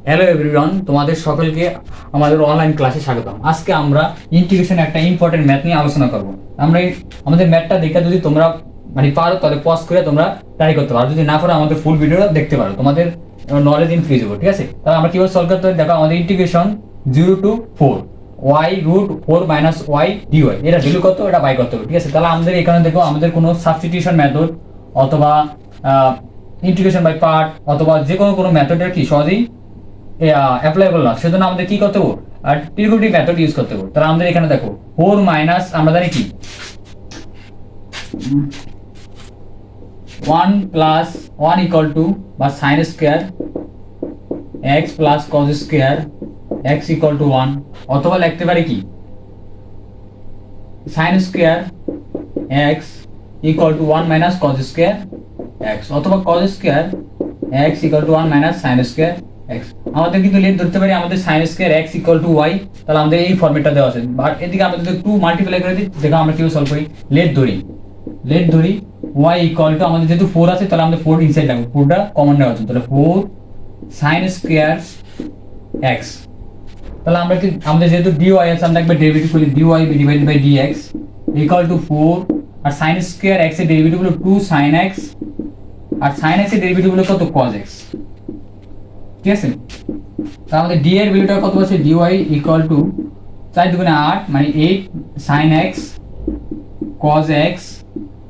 Hello everyone, তোমাদের সকলকে আমাদের অনলাইন ক্লাসে স্বাগতম। আজকে আমরা ইন্টিগ্রেশন একটা ইম্পর্টেন্ট ম্যাথ নিয়ে আলোচনা করব। আমরা আমাদের ম্যাথটা দেখে যদি তোমরা পারো তাহলে পজ করে তোমরা ট্রাই করতে পারো, যদি না পারো আমাদের ফুল ভিডিওটা দেখতে পারো, তোমাদের নলেজ ইনক্রিজ হবে। ঠিক আছে, তাহলে আমরা কিভাবে সলভ করতে পারি দেখো। আমাদের integration 0 to 4 y root 4 minus y dy, এটা ভ্যালু কত, এটা বাই করতে হবে। ঠিক আছে, তাহলে আমাদের এখানে দেখো আমাদের কোনো সাবস্টিটিউশন মেথড অথবা ইন্টিগ্রেশন বাই পার্ট অথবা যে কোনো মেথডের কি সহজেই অ্যাপ্লাইবল না, সেজন্য আমাদের কি করতে হবে, আর ট্রিগোনোমেট্রিক মেথড ইউজ করতে হবে। তাহলে আমাদের এখানে দেখো 4 মাইনাস আমরা জানি কি 1 প্লাস 1 ইকুয়াল টু বা sign square x plus cos square x equal two 1, অথবা লিখতে পারি কি sign square x equal two 1 minus cause square x, অথবা cause square x equal two 1 minus sine square x। আমাদের কিন্তু লেট ধরতে পারি আমাদের sign square x equal two y, তাহলে আমাদের এই ফরম্যাটটা দেওয়া আছে। বাট এদিকে আমরা যদি 2 মাল্টিপ্লাই করে দিই, দেখো আমরা কিভাবে সলভ করি। লেট ধরি y ইকুয়াল টু আমাদের যেহেতু 4 আছে, তাহলে আমাদের 4 ইনসাইড লাগবে, 4টা কমন নেওয়া আছে, তাহলে 4 সাইন স্কয়ার x। তাহলে আমরা কি আমাদের যেহেতু dy আছে, আমরা একবার ডেরিভেটিভ করি, dy divided by dx equal to 4, আর সাইন স্কয়ার x এর ডেরিভেটিভ হলো 2 sin x, আর sin x এর ডেরিভেটিভ হলো কত cos x। ঠিক আছে, তাহলে আমাদের d এর ভ্যালুটা কত আছে, dy ইকুয়াল টু 4 দুগুণে 8 মানে 8 sin x cos x,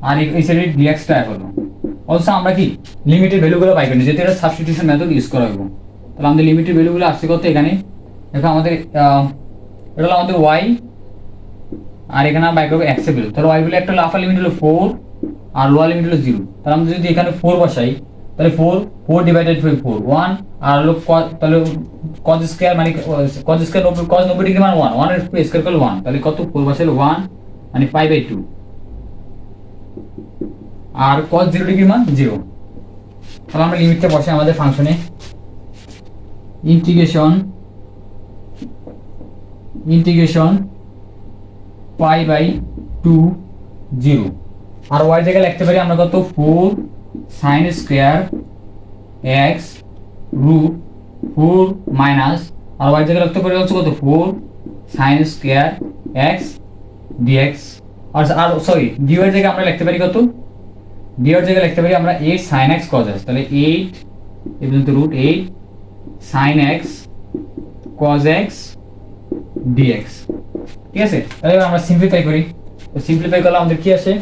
আর এই সাইডে dx টা হলো। অলসো আমরা কি লিমিটেড ভ্যালুগুলো পাই করি, যেটা সাবস্টিটিউশন মেথড ইউজ করা হবে। তাহলে আমাদের লিমিটেড ভ্যালুগুলো আসছে কত, এখানে দেখো আমাদের এটা হলো আমাদের y, আর এখানে আমরা বাই করব x এর ভ্যালু। তাহলে y ভ্যালু একটা হলো আপার লিমিট হলো 4 আর লোয়ার লিমিট হলো 0। তাহলে আমরা যদি এখানে 4 বসাই, তাহলে 4 ডিভাইডেড বাই 4 1, আর হলো তাহলে cos স্কয়ার মানে cos স্কয়ার cos 90 ডিগ্রি মানে 1 1 এর স্কয়ার করলে 1, তাহলে কত 4 বসাইলে 1 মানে পাই বাই 2, আর cos 0 ডিগ্রি মান 0। তাহলে আমরা লিমিটটা বসাই আমাদের ফাংশনে, ইন্টিগ্রেশন পাই বাই 2 0, আর y জায়গায় লিখতে পারি আমরা কত 4 sin square x root 4 minus, আর y জায়গায় লিখতে পারি হচ্ছে কত 4 sin স্কয়ার x dx, আর সরি dy এর জায়গায় আমরা লিখতে পারি কত, dy এর জায়গায় লিখতে পারি আমরা 8 sin x cos x, তাহলে 8 equal to root 8 sin x cos x dx। ঠিক আছে, তাহলে আমরা সিম্পলিফাই করি। তো সিম্পলিফাই করলে আমাদের কি আসে,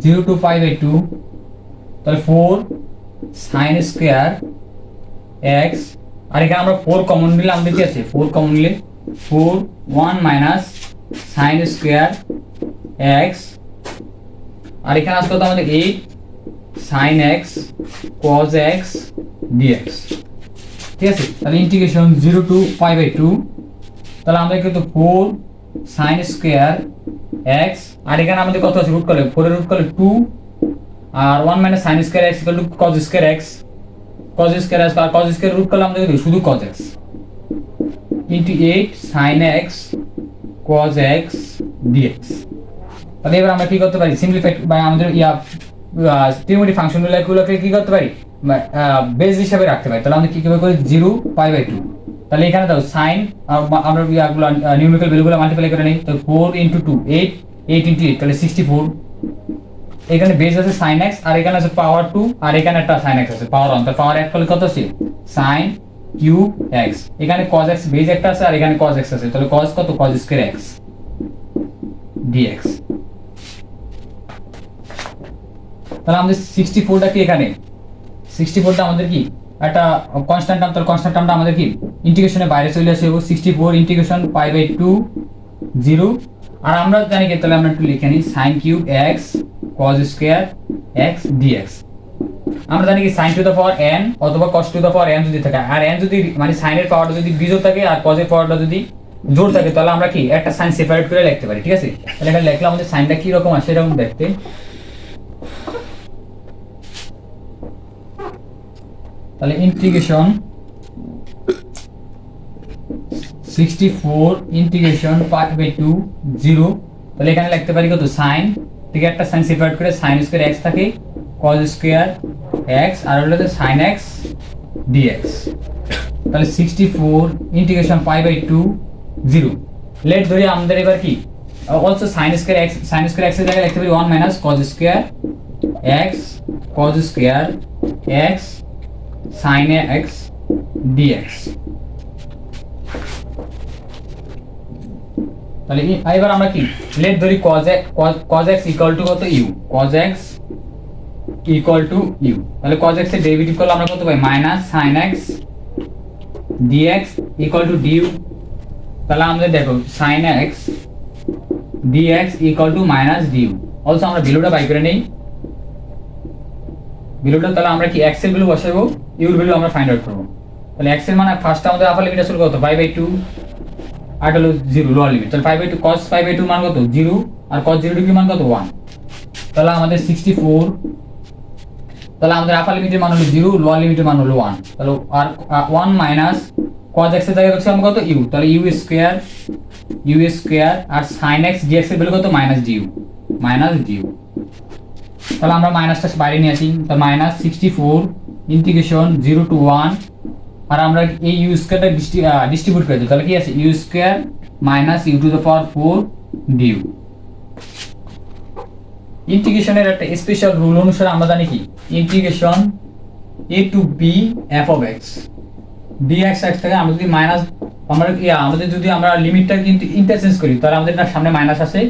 জিরো টু 5 বাই 2, তাহলে 4 সাইন স্কয়ার x, আর এখানে আমরা 4 কমন নিলে আমাদের কি আছে, 4 কমন নিলে 4 1 মাইনাস সাইন স্কয়ার x, আর এখানে আসলে তো আমাদের 8 sign x cos x dx। ঠিক আছে, তাহলে ইন্টিগ্রেশন 0 টু 5 বাই 2, তাহলে আমরা কিন্তু 4 সাইন স্কয়ার x, আর এখানে আমাদের কত আছে রুট করলে 4 এর রুট করলে 2, আর 1 minus sine square x equal to cos square x, cos square x, আর cos স্কয়ার রুট করলে আমাদের শুধু cos x into 8 sin x cos x dx। তাহলে এবার আমরা কি করতে পারি, সিম্পলিফাই বাই আমাদের ট্রিগোনোমেট্রিক ফাংশনগুলোকে কি করতে পারি, বেস হিসাবে রাখতে পারি। তাহলে আমরা কি কিভাবে করি, 0 পাই বাই 2, তাহলে এখানে দাও সাইন আমরা নিউমেরিক্যাল ভ্যালুগুলো মাল্টিপ্লাই করে নেই, তো 4 ইনটু 2 8 8 ইনটু 8 তাহলে 64, এখানে বেস আছে sin x, আর এখানে আছে পাওয়ার 2, আর এখানে একটা sin x আছে পাওয়ার 1, তাহলে পাওয়ার 1 করলে কত আছে sin কিউব x, এখানে cos x বেস একটা আছে, আর এখানে cos x আছে, তাহলে cos কত cos স্কয়ার x dx। তাহলে আমাদের 64টা কি, এখানে 64টা আমাদের কি একটা কনস্ট্যান্ট টার্ম, তাহলে কনস্ট্যান্ট টার্মটা আমাদের কি ইন্টিগ্রেশনের বাইরে চলে আসে, 64 ইন্টিগ্রেশন পাই বাই 2 0, আর আমরা জানি কি, তাহলে আমরা একটু লিখে নিই sin cube x cos square x dx। আমরা জানি কি sin two the power n অথবা cos two the power n যদি থাকে, আর n যদি মানে sin এর পাওয়ারটা যদি বিজোড় থাকে আর cos এর পাওয়ারটা যদি জোড় থাকে, তাহলে আমরা কি একটা sin সেপারেট করে লিখতে পারি। ঠিক আছে, তাহলে এখানে লিখলে আমাদের সাইনটা কি রকম আসে এরকম দেখতে, তাহলে ইন্টিগ্রেশন 64 ইন্টিগ্রেশন পাই বাই 2 0, তাহলে এখানে লিখতে পারি কত sin থেকে একটা সাইন সেপারেট করে সাইন স্কয়ার x থাকে cos স্কয়ার x আর হলো sin x dx। তাহলে 64 ইন্টিগ্রেশন পাই বাই 2 0। লেট ধরি আমাদের এবার কি অলসো sin স্কয়ার x এর জায়গায় লিখতে পারি 1 minus cos square x sin x dx। তাহলে এবার আমরা কি লেট ধরি cos x ইকুয়াল টু কত u, cos x equal to u। তাহলে cos x এর ডেরিভেটিভ করলে আমরা কত পাই minus sin x dx equal to du। তাহলে আমাদের দেখো sin x dx equal to minus du। Also আমরা ভ্যালুটা বাই করে নেই, ভ্যালুটা তাহলে আমরা কি x এর ভ্যালু বসাবো, u এর ভ্যালু আমরা ফাইন্ড আউট করব। তাহলে x এর মান ফার্স্ট আমাদের আপার লিমিট আসলে কত পাই বাই 2 আর হলো 0 লোয়ার লিমিট। তাহলে pi by 2 cos pi by 2 মান কত 0 আর cos 0 ডিগ্রি মান কত 1। তাহলে আমাদের 64, তাহলে আমাদের আপার লিমিটের মান হলো 0, লোয়ার লিমিটের মান হলো 1। তাহলে আর 1 মাইনাস cos x এর জায়গায় হচ্ছে আমরা কত u, তাহলে u স্কয়ার আর sin x dx এর ভ্যালু কত মাইনাস du। তাহলে আমরা মাইনাসটা বাইরে নিয়ে আসি, তাহলে মাইনাস 64 ইন্টিগ্রেশন 0 টু 1 আর আমরা এই u স্কয়ারটা ডিস্ট্রিবিউট করে দিই, তাহলে কি আছে u square minus u to the power 4 du। ইন্টিগ্রেশনের একটা স্পেশাল রুল অনুসারে আমরা জানি কি integration a to b f of x dx x থেকে আমরা যদি মাইনাস আমাদের যদি আমরা লিমিটটা কিন্তু ইন্টারচেঞ্জ করি তাহলে আমাদের না সামনে মাইনাস আসে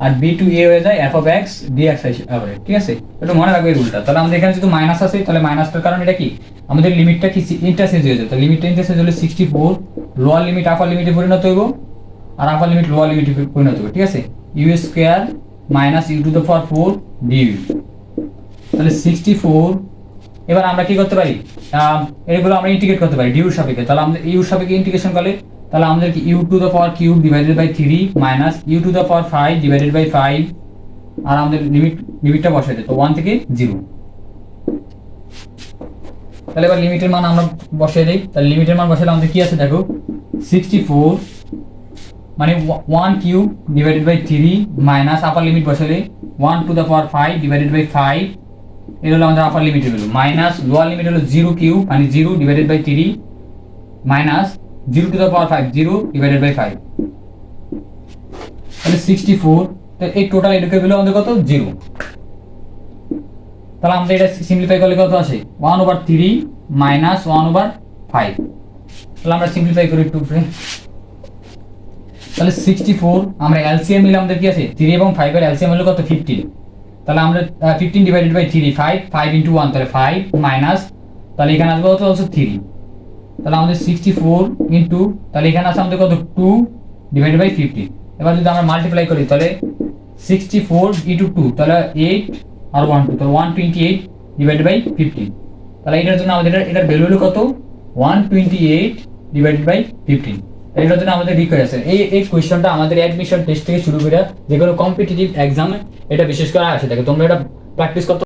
আর b টু a হয়ে যায় f of x dx হবে, ঠিক আছে? একটু মনে রাখবে এই রুলটা। তাহলে আমাদের এখানে যদি মাইনাস আসে তাহলে মাইনাসটার কারণে এটা কি আমাদের লিমিটটা কি ইন্টারচেঞ্জ হয়ে যায়। তাহলে লিমিটটা ইন্টারচেঞ্জ হলে 64 লোয়ার লিমিট আপার লিমিটে পরিণত হইব আর আপার লিমিট লোয়ার লিমিটে পরিণত হবে, ঠিক আছে? u square minus u to the power 4 du। তাহলে 64 এবার আমরা কি করতে পারি এগুলো আমরা ইন্টিগ্রেট করতে পারি du এর সাপেক্ষে। তাহলে আমরা u এর সাপেক্ষে ইন্টিগ্রেশন করলে তাহলে আমাদের কি u to the power cube divided by 3 minus u to the power 5 divided by 5 আর আমাদের লিমিটটা বসাই দিই, তো 1 থেকে 0। তাহলে এবার লিমিটের মান আমরা বসাই দেই, তাহলে লিমিটের মান বসালে আমাদের কি আছে দেখো 64 মানে 1 cube divided by 3 minus upper limit বসালে 1 to the power 5 divided by 5 এর হলো আমাদের আপার লিমিট হলো মাইনাস লোয়ার লিমিট হলো 0 কিউব মানে 0 divided by 3 minus 0 to the power 5 0 divided by 5। তাহলে 64, তো এই টোটাল এটুকু হলো আমাদের কত 0। তাহলে আমরা এটা সিম্পলিফাই করলে কত আসে 1/3 মাইনাস 1/5। তাহলে আমরা সিম্পলিফাই করি একটু উপরে, তাহলে 64 আমরা এলসিএম নিলে আমাদের কি আছে 3 এবং 5 এর এলসিএম হলো কত 15। তাহলে আমরা 15 ডিভাইডেড বাই 3 5 ইনটু 1 তাহলে 5 মাইনাস তাহলে এখানে আসবে কত অলসো 3। তাহলে আমাদের 64 ইনটু তাহলে এখানে আছে আমাদের কত 2 ডিভাইডেড বাই 15। এবার যদি আমরা মাল্টিপ্লাই করি তাহলে 64 ইনটু 2 তাহলে 8 আর 1 2 তাহলে 128 ডিভাইডেড বাই 15। তাহলে এটার জন্য আমাদের এটার ভ্যালু হলো কত 128 ডিভাইডেড বাই 15। এটার জন্য আমাদের রিকোয়ার আছে এই কোশ্চেনটা আমাদের অ্যাডমিশন টেস্ট থেকে শুরু করে যেগুলো কম্পিটিটিভ এক্সামে এটা বিশেষ করে আসে থাকে, তোমরা এটা প্র্যাকটিস করতে